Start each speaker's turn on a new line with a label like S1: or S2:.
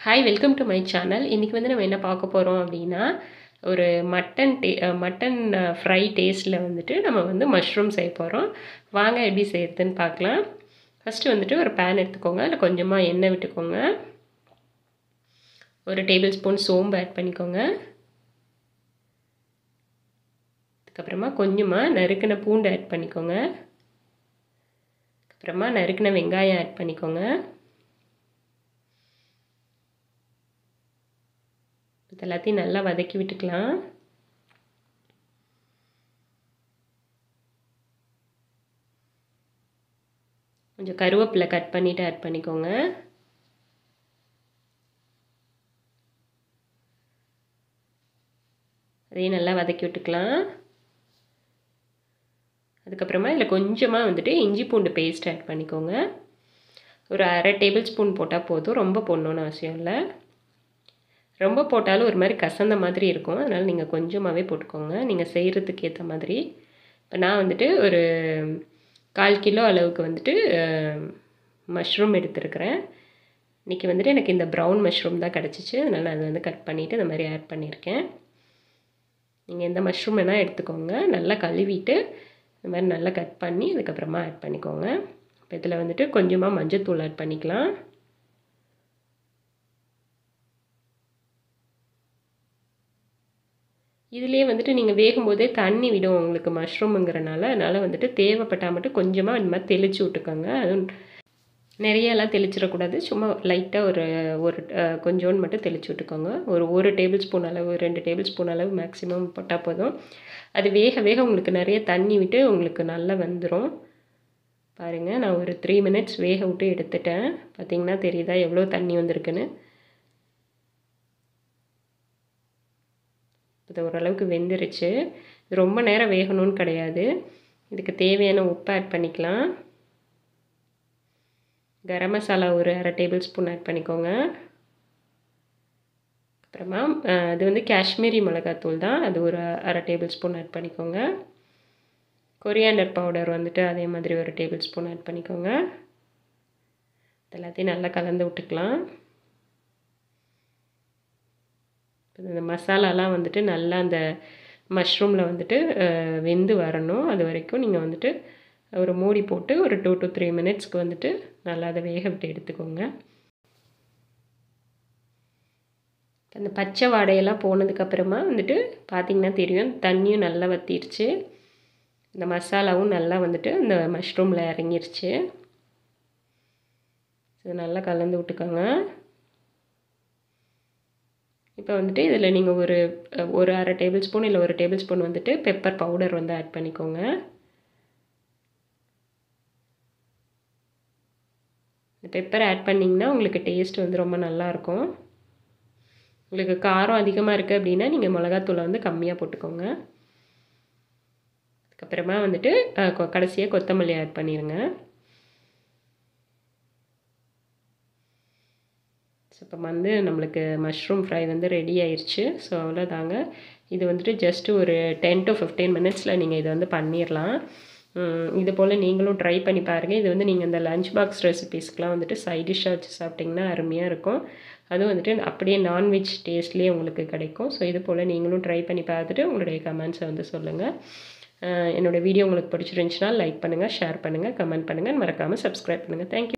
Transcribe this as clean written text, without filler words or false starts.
S1: Hi, welcome to my channel. இன்றைக்கி வந்து நம்ம என்ன பார்க்க போகிறோம் அப்படின்னா, ஒரு மட்டன் ஃப்ரை டேஸ்ட்டில் வந்துட்டு நம்ம வந்து மஷ்ரூம் செய்ய போகிறோம். வாங்க எப்படி செய்யறதுன்னு பார்க்கலாம். ஃபஸ்ட்டு வந்துட்டு ஒரு பேன் எடுத்துக்கோங்க. அதில் கொஞ்சமாக எண்ணெய் விட்டுக்கோங்க. ஒரு டேபிள் ஸ்பூன் சோம்பு ஆட் பண்ணிக்கோங்க. அதுக்கப்புறமா கொஞ்சமாக நறுக்கின பூண்டு ஆட் பண்ணிக்கோங்க. அப்புறமா நறுக்கின வெங்காயம் ஆட் பண்ணிக்கோங்க. இது எல்லாத்தையும் நல்லா வதக்கி விட்டுக்கலாம். கொஞ்சம் கருவேப்பிலை கட் பண்ணிவிட்டு ஆட் பண்ணிக்கோங்க. அதையும் நல்லா வதக்கி விட்டுக்கலாம். அதுக்கப்புறமா இதில் கொஞ்சமாக வந்துட்டு இஞ்சி பூண்டு பேஸ்ட் ஆட் பண்ணிக்கோங்க. ஒரு அரை டேபிள் ஸ்பூன் போட்டால் போதும், ரொம்ப போடணுன்னு அவசியம் இல்லை. ரொம்ப போட்டாலும் ஒரு மாதிரி கசந்த மாதிரி இருக்கும், அதனால் நீங்கள் கொஞ்சமாகவே போட்டுக்கோங்க, நீங்கள் செய்கிறதுக்கு ஏற்ற மாதிரி. இப்போ நான் வந்துட்டு ஒரு 1/4 கிலோ அளவுக்கு வந்துட்டு மஷ்ரூம் எடுத்துருக்கிறேன். இன்றைக்கி வந்துட்டு எனக்கு இந்த ப்ரௌன் மஷ்ரூம் தான் கிடச்சிச்சு, அதனால் நான் அதை வந்து கட் பண்ணிவிட்டு இந்த மாதிரி ஆட் பண்ணியிருக்கேன். நீங்கள் எந்த மஷ்ரூம் வேணால் எடுத்துக்கோங்க. நல்லா கழுவிட்டு இந்த மாதிரி நல்லா கட் பண்ணி அதுக்கப்புறமா ஆட் பண்ணிக்கோங்க. இப்போ இதில் வந்துட்டு கொஞ்சமாக மஞ்சள்தூள் ஆட் பண்ணிக்கலாம். இதுலேயே வந்துட்டு நீங்கள் வேகும்போதே தண்ணி விடும் உங்களுக்கு மஷ்ரூமுங்கிறனால, அதனால் வந்துட்டு தேவைப்பட்டால் மட்டும் கொஞ்சமாக இந்த மாதிரி தெளித்து விட்டுக்கோங்க. அதுவும் நிறையெல்லாம் தெளிச்சிடக்கூடாது, சும்மா லைட்டாக ஒரு கொஞ்சோண்டு மட்டும் தெளித்து விட்டுக்கோங்க. ஒரு டேபிள் ஸ்பூன் அளவு, 2 டேபிள் ஸ்பூன் அளவு மேக்ஸிமம் போட்டால் போதும். அது வேக வேக உங்களுக்கு நிறைய தண்ணி விட்டு உங்களுக்கு நல்லா வந்துடும். பாருங்கள், நான் ஒரு 3 மினிட்ஸ் வேக விட்டு எடுத்துட்டேன். பார்த்திங்கன்னா தெரியுதா எவ்வளோ தண்ணி வந்திருக்குன்னு. இது ஓரளவுக்கு வெந்துருச்சு. இது ரொம்ப நேரம் வேகணும்னு கிடையாது. இதுக்கு தேவையான உப்பு ஆட் பண்ணிக்கலாம். கரம் மசாலா ஒரு அரை டேபிள் ஸ்பூன் ஆட் பண்ணிக்கோங்க. அப்புறமா அது வந்து காஷ்மீரி மிளகாத்தூள் தான், அது ஒரு அரை டேபிள் ஸ்பூன் ஆட் பண்ணிக்கோங்க. கொரியாண்டர் பவுடர் வந்துட்டு அதே மாதிரி ஒரு டேபிள் ஸ்பூன் ஆட் பண்ணிக்கோங்க. எல்லாத்தையும் நல்லா கலந்து விட்டுக்கலாம். இந்த மசாலாலாம் வந்துட்டு நல்லா அந்த மஷ்ரூமில் வந்துட்டு வெந்து வரணும். அது வரைக்கும் நீங்கள் வந்துட்டு ஒரு மூடி போட்டு ஒரு 2 to 3 மினிட்ஸ்க்கு வந்துட்டு நல்லா அதை வேக விட்டு எடுத்துக்கோங்க. அந்த பச்சை வாடையெல்லாம் போனதுக்கப்புறமா வந்துட்டு பார்த்திங்கன்னா தெரியும், தண்ணியும் நல்லா வற்றிருச்சு, இந்த மசாலாவும் நல்லா வந்துட்டு இந்த மஷ்ரூமில் இறங்கிருச்சு. இது நல்லா கலந்து விட்டுக்கோங்க. இப்போ வந்துட்டு இதில் நீங்கள் ஒரு அரை டேபிள் ஸ்பூன் இல்லை ஒரு டேபிள் ஸ்பூன் வந்துட்டு பெப்பர் பவுடர் வந்து ஆட் பண்ணிக்கோங்க. இந்த பெப்பர் ஆட் பண்ணிங்கன்னா உங்களுக்கு டேஸ்ட் வந்து ரொம்ப நல்லாயிருக்கும். உங்களுக்கு காரம் அதிகமாக இருக்குது அப்படின்னா நீங்கள் மிளகாத்தூளை வந்து கம்மியாக போட்டுக்கோங்க. அதுக்கப்புறமா வந்துட்டு கடைசியாக கொத்தமல்லி ஆட் பண்ணிடுங்க. இப்போ வந்து நம்மளுக்கு மஷ்ரூம் ஃப்ரை வந்து ரெடி ஆயிடுச்சு. ஸோ அவ்வளோதாங்க. இது வந்துட்டு ஜஸ்ட்டு ஒரு 10 to 15 மினிட்ஸில் நீங்கள் இதை வந்து பண்ணிடலாம். இது போல் நீங்களும் ட்ரை பண்ணி பாருங்கள். இது வந்து நீங்கள் இந்த லஞ்ச் பாக்ஸ் ரெசிபீஸ்க்கெலாம் வந்துட்டு சைட் டிஷ்ஷாக வச்சு சாப்பிட்டிங்கன்னா அருமையாக இருக்கும். அதுவும் வந்துட்டு அப்படியே நான்வெஜ் டேஸ்ட்லேயே உங்களுக்கு கிடைக்கும். ஸோ இது போல் நீங்களும் ட்ரை பண்ணி பார்த்துட்டு உங்களுடைய கமெண்ட்ஸை வந்து சொல்லுங்கள். என்னோடய வீடியோ உங்களுக்கு பிடிச்சிருந்துச்சுன்னா லைக் பண்ணுங்கள், ஷேர் பண்ணுங்கள், கமெண்ட் பண்ணுங்கள், மறக்காமல் சப்ஸ்கிரைப் பண்ணுங்கள். தேங்க்யூ.